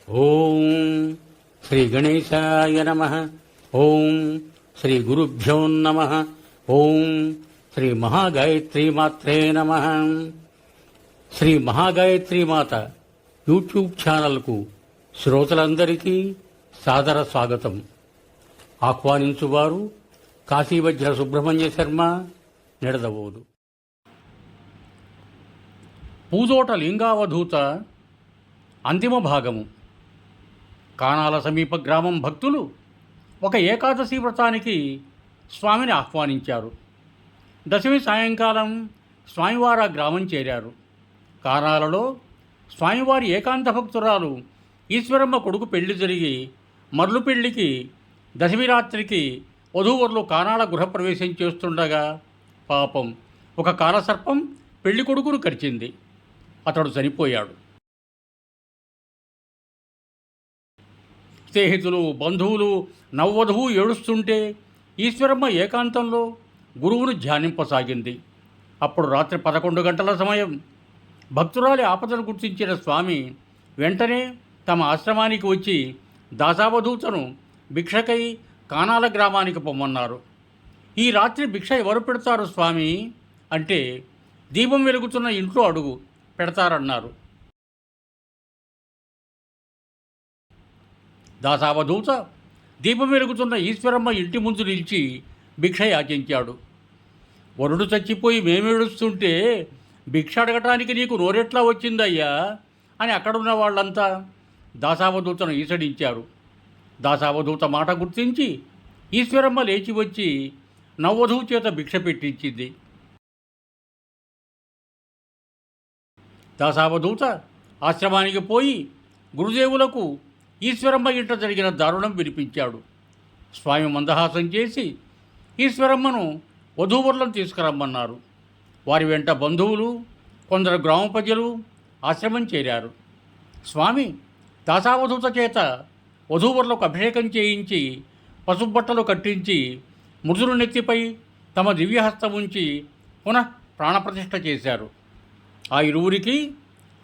ఓం శ్రీ గణేశాయ నమః. ఓం శ్రీ గురుభ్యో నమః. ఓం శ్రీ మహాగాయత్రీమాత్రే నమః. శ్రీ మహాగాయత్రీమాత యూట్యూబ్ ఛానల్కు శ్రోతలందరికీ సాదర స్వాగతం. ఆహ్వానించువారు కాశీవజ్ర సుబ్రహ్మణ్య శర్మ, నిడదవోలు. పూజోట లింగావధూత అంతిమ భాగము. కానాల సమీప గ్రామం భక్తులు ఒక ఏకాదశి వ్రతానికి స్వామిని ఆహ్వానించారు. దశమి సాయంకాలం స్వామివారు ఆ గ్రామం చేరారు. కానాలలో స్వామివారి ఏకాంత భక్తురాలు ఈశ్వరమ్మ కొడుకు పెళ్లి జరిగి మర్లు పెళ్లికి దశమి రాత్రికి వధూవరులు కానాల గృహప్రవేశం చేస్తుండగా పాపం ఒక కాలసర్పం పెళ్లి కొడుకును కరిచింది. అతడు చనిపోయాడు. స్నేహితులు, బంధువులు నవ్వధువు ఏడుస్తుంటే ఈశ్వరమ్మ ఏకాంతంలో గురువును ధ్యానింపసాగింది. అప్పుడు రాత్రి 11 గంటల సమయం. భక్తురాలి ఆపదను గుర్తించిన స్వామి వెంటనే తమ ఆశ్రమానికి వచ్చి దాసావధూతను భిక్షకై కానాల గ్రామానికి పొమ్మన్నారు. ఈ రాత్రి భిక్ష ఎవరు పెడతారు స్వామి అంటే, దీపం వెలుగుతున్న ఇంట్లో అడుగు పెడతారన్నారు. దాసావధూత దీపం వెలుగుతున్న ఈశ్వరమ్మ ఇంటి ముందు నిలిచి భిక్ష యాచించాడు. వరుడు చచ్చిపోయి మేమేడుస్తుంటే భిక్ష అడగటానికి నీకు నోరెట్లా వచ్చిందయ్యా అని అక్కడున్న వాళ్ళంతా దాసావధూతను ఈసడించారు. దాసావధూత మాట గుర్తించి ఈశ్వరమ్మ లేచి వచ్చి నవ్వధువు చేత భిక్ష పెట్టించింది. దాసావధూత ఆశ్రమానికి పోయి గురుదేవులకు ఈశ్వరమ్మ ఇంట జరిగిన దారుణం వినిపించాడు. స్వామి మందహాసం చేసి ఈశ్వరమ్మను వధూవరులను తీసుకురమ్మన్నారు. వారి వెంట బంధువులు, కొందరు గ్రామ ప్రజలు ఆశ్రమం చేరారు. స్వామి దాసావధూత చేత వధూవరులకు అభిషేకం చేయించి పసుబట్టలు కట్టించి మృదుల నెత్తిపై తమ దివ్యహస్తం ఉంచి పునః ప్రాణప్రతిష్ఠ చేశారు. ఆ ఇరువురికి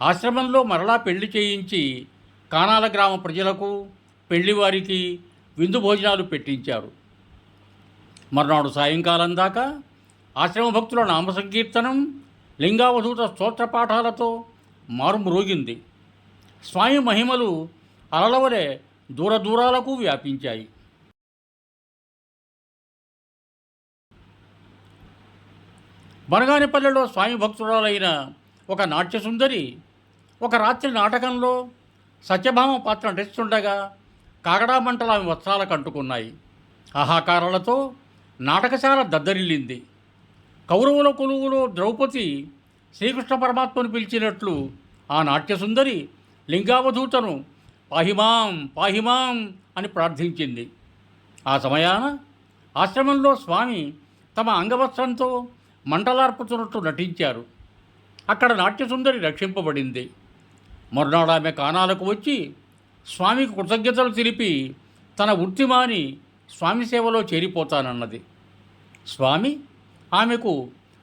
ఆశ్రమంలో మరలా పెళ్లి చేయించి కానాల గ్రామ ప్రజలకు, పెళ్లివారికి విందు భోజనాలు పెట్టించారు. మర్నాడు సాయంకాలం దాకా ఆశ్రమ భక్తుల నామ సంకీర్తనం, లింగావధూత స్తోత్రపాఠాలతో మారుమ్రోగింది. స్వామి మహిమలు అలలవలే దూరదూరాలకు వ్యాపించాయి. బనగానిపల్లెలో స్వామి భక్తురాలైన ఒక నాట్యసుందరి ఒక రాత్రి నాటకంలో సత్యభామ పాత్ర నటిస్తుండగా కాగడా మంటలు ఆమె వస్త్రాలకు అంటుకున్నాయి. ఆహాకారాలతో నాటకశాల దద్దరిల్లింది. కౌరవుల కొలువులో ద్రౌపది శ్రీకృష్ణ పరమాత్మను పిలిచినట్లు ఆ నాట్యసుందరి లింగావధూతను పాహిమాం పాహిమాం అని ప్రార్థించింది. ఆ సమయాన ఆశ్రమంలో స్వామి తమ అంగవస్త్రంతో మంటలార్పుతున్నట్టు నటించారు. అక్కడ నాట్యసుందరి రక్షింపబడింది. మరునాడు ఆమె కానాలకు వచ్చి స్వామికి కృతజ్ఞతలు తెలిపి తన వృత్తిమాని స్వామి సేవలో చేరిపోతానన్నది. స్వామి ఆమెకు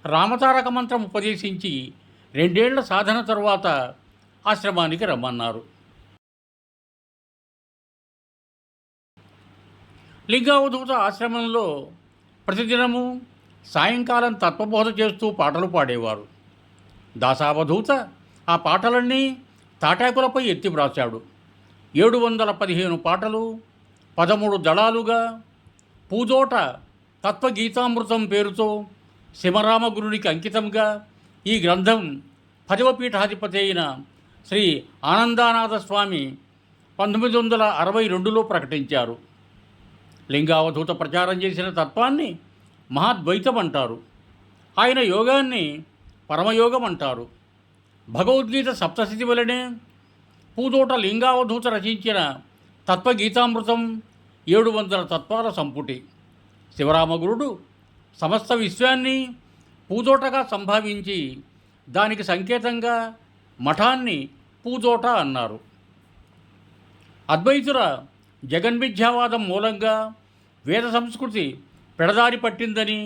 రామతారక మంత్రం ఉపదేశించి 2 ఏళ్ల సాధన తరువాత ఆశ్రమానికి రమ్మన్నారు. లింగావధూత ఆశ్రమంలో ప్రతిదినము సాయంకాలం తత్వబోధ చేస్తూ పాటలు పాడేవారు. దాసావధూత ఆ పాటలన్నీ తాటాకులపై ఎత్తి వ్రాశాడు. 715 పాటలు 13 దళాలుగా పూజోట తత్వగీతామృతం పేరుతో శివరామగురునికి అంకితంగా ఈ గ్రంథం 10వ పీఠాధిపతి అయిన శ్రీ ఆనందానాథ స్వామి 1962లో ప్రకటించారు. లింగావధూత ప్రచారం చేసిన తత్వాన్ని మహాద్వైతం అంటారు. ఆయన యోగాన్ని పరమయోగం అంటారు. భగవద్గీత సప్తశతి వలనే పూజోట లింగావధూత రచించిన తత్వగీతామృతం 700 తత్వాల సంపుటి. శివరామగురుడు సమస్త విశ్వాన్ని పూజోటగా సంభావించి దానికి సంకేతంగా మఠాన్ని పూజోట అన్నారు. అద్వైతుల జగన్మిథ్యావాదం మూలంగా వేద సంస్కృతి పెడదారి పట్టిందని,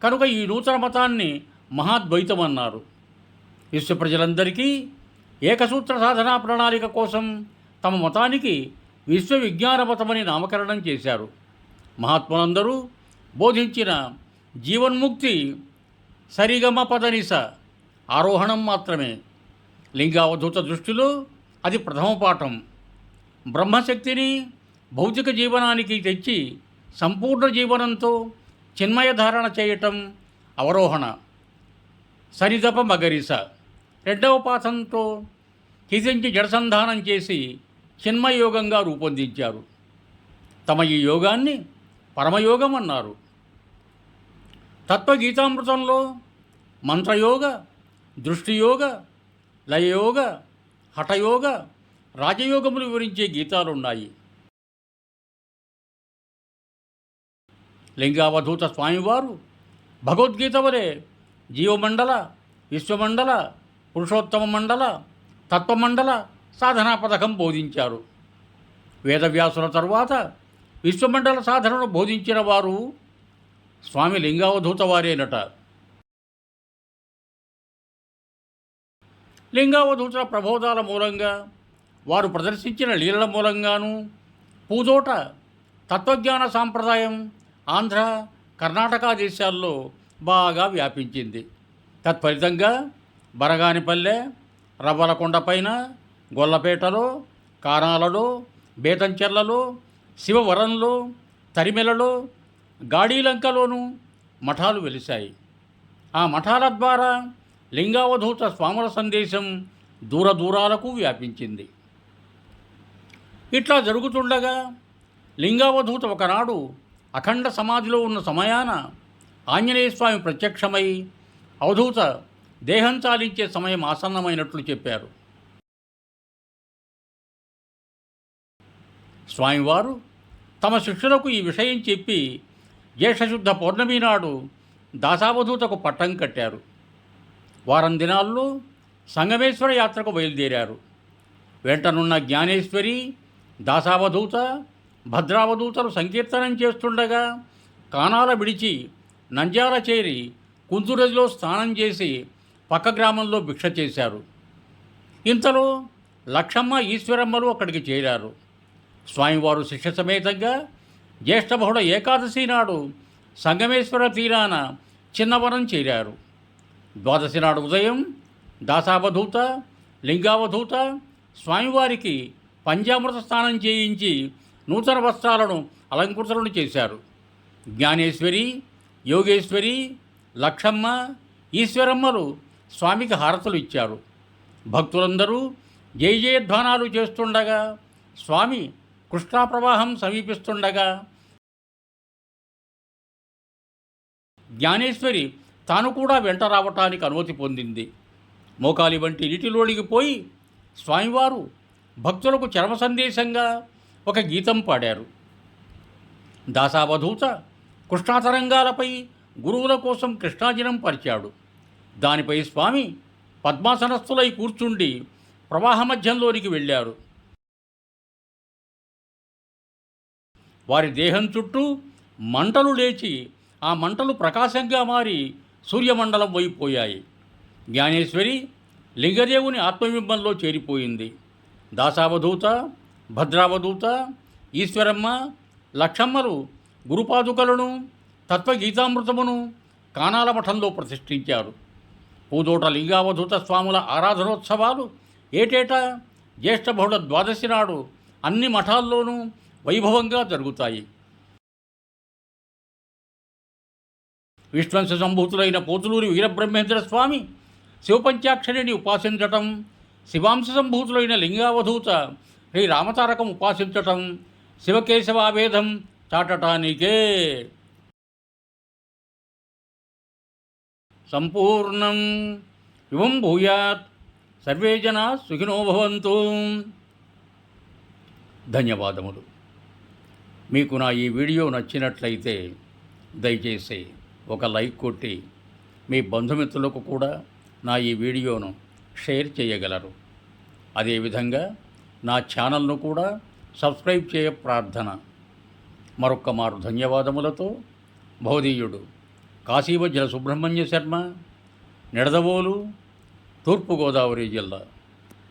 కనుక ఈ నూతన మతాన్ని మహాద్వైతం అన్నారు. విశ్వ ప్రజలందరికీ ఏకసూత్ర సాధనా ప్రణాళిక కోసం తమ మతానికి విశ్వవిజ్ఞాన మతమని నామకరణం చేశారు. మహాత్ములందరూ బోధించిన జీవన్ముక్తి సరిగమ పదనిస ఆరోహణం మాత్రమే. లింగావధూత దృష్టిలో అది ప్రథమ పాఠం. బ్రహ్మశక్తిని భౌతిక జీవనానికి తెచ్చి సంపూర్ణ జీవనంతో చిన్మయ ధారణ చేయటం అవరోహణ. సరిదప మగరిస రెండవ పాఠంతో హిసించి జడసంధానం చేసి చిన్మయోగంగా రూపొందించారు. తమ ఈ యోగాన్ని పరమయోగం అన్నారు. తత్వగీతామృతంలో మంత్రయోగ, దృష్టియోగ, లయయోగ, హఠయోగ, రాజయోగములు వివరించే గీతాలున్నాయి. లింగావధూత స్వామివారు భగవద్గీత వలె జీవమండల, విశ్వమండల, పురుషోత్తమ మండల, తత్వమండల సాధనా పథకం బోధించారు. వేదవ్యాసుల తరువాత విశ్వమండల సాధనను బోధించిన వారు స్వామి లింగావధూత వారేనట. లింగావధూతుల ప్రబోధాల మూలంగా, వారు ప్రదర్శించిన లీలల మూలంగాను పూదోట తత్వజ్ఞాన సాంప్రదాయం ఆంధ్ర, కర్ణాటక దేశాల్లో బాగా వ్యాపించింది. తత్ఫలితంగా బరగానిపల్లె, రవ్వలకొండపైన, గొల్లపేటలో, కానాలలో, బేతంచెర్లలో, శివవరంలో, తరిమెలలో, గాడీలంకలోనూ మఠాలు వెలిశాయి. ఆ మఠాల ద్వారా లింగావధూత స్వాముల సందేశం దూరదూరాలకు వ్యాపించింది. ఇట్లా జరుగుతుండగా లింగావధూత ఒకనాడు అఖండ సమాధిలో ఉన్న సమయాన ఆంజనేయస్వామి ప్రత్యక్షమై అవధూత దేహం చాలించే సమయం ఆసన్నమైనట్లు చెప్పారు. స్వామివారు తమ శిష్యులకు ఈ విషయం చెప్పి జ్యేష్ఠశుద్ధ పౌర్ణమి నాడు దాసావధూతకు పట్టం కట్టారు. వారం దినాల్లో సంగమేశ్వర యాత్రకు బయలుదేరారు. వెంటనున్న జ్ఞానేశ్వరి, దాసావధూత, భద్రావధూతలు సంకీర్తనం చేస్తుండగా కానాల విడిచి నంద్యాల చేరి కుంతురదిలో స్నానం చేసి పక్క గ్రామంలో భిక్ష చేశారు. ఇంతలో లక్షమ్మ, ఈశ్వరమ్మలు అక్కడికి చేరారు. స్వామివారు శిష్య సమేతంగా జ్యేష్ఠ బహుళ ఏకాదశి నాడు సంగమేశ్వర తీరాన చిన్నవనం చేరారు. ద్వాదశి నాడు ఉదయం దాసావధూత, లింగావధూత స్వామివారికి పంచామృత స్నానం చేయించి నూతన వస్త్రాలను అలంకృతులను చేశారు. జ్ఞానేశ్వరి, యోగేశ్వరి, లక్షమ్మ, ఈశ్వరమ్మలు స్వామికి హారతులు ఇచ్చారు. భక్తులందరూ జయ జయధ్వానాలు చేస్తుండగా స్వామి కృష్ణా ప్రవాహం సమీపిస్తుండగా జ్ఞానేశ్వరి తాను కూడా వెంట రావటానికి అనుమతి పొందింది. మోకాలి వంటి నీటిలోనికి పోయి స్వామివారు భక్తులకు చరమ సందేశంగా ఒక గీతం పాడారు. దాసావధూత కృష్ణాతరంగాలపై గురువుల కోసం కృష్ణాజనం పరిచాడు. దానిపై స్వామి పద్మాసనస్థులై కూర్చుండి ప్రవాహ మధ్యంలోనికి వెళ్ళారు. వారి దేహం చుట్టూ మంటలు లేచి ఆ మంటలు ప్రకాశంగా మారి సూర్యమండలం వైపోయాయి. జ్ఞానేశ్వరి లింగదేవుని ఆత్మబింబంలో చేరిపోయింది. దాసావధూత, భద్రావధూత, ఈశ్వరమ్మ, లక్షమ్మలు గురుపాదుకలను, తత్వగీతామృతమును కానాల మఠంలో ప్రతిష్ఠించారు. పూదోట లింగావధూత స్వాముల ఆరాధనోత్సవాలు ఏటేటా జ్యేష్ఠ బహుళ ద్వాదశి నాడు అన్ని మఠాల్లోనూ వైభవంగా జరుగుతాయి. విశ్వంస సంభూతులైన పోతులూరి వీరబ్రహ్మేంద్ర స్వామి శివపంచాక్షరిని ఉపాసించటం, శివాంశ సంభూతులైన లింగావధూత శ్రీ రామతారకం ఉపాసించటం శివకేశవాభేదం చాటటానికే. సంపూర్ణం యువం భూయాత్. సర్వే జనా సుఖినో భవంతు. ధన్యవాదములు. మీకు నా ఈ వీడియో నచ్చినట్లయితే దయచేసి ఒక లైక్ కొట్టి మీ బంధుమిత్రులకు కూడా నా ఈ వీడియోను షేర్ చేయగలరు. అదేవిధంగా నా ఛానల్ను కూడా సబ్స్క్రైబ్ చేయ ప్రార్థన. మరొక్క మారు ధన్యవాదములతో భౌదీయుడు కాశీవజ్ర సుబ్రహ్మణ్య శర్మ, నిడదవోలు, తూర్పుగోదావరి జిల్లా.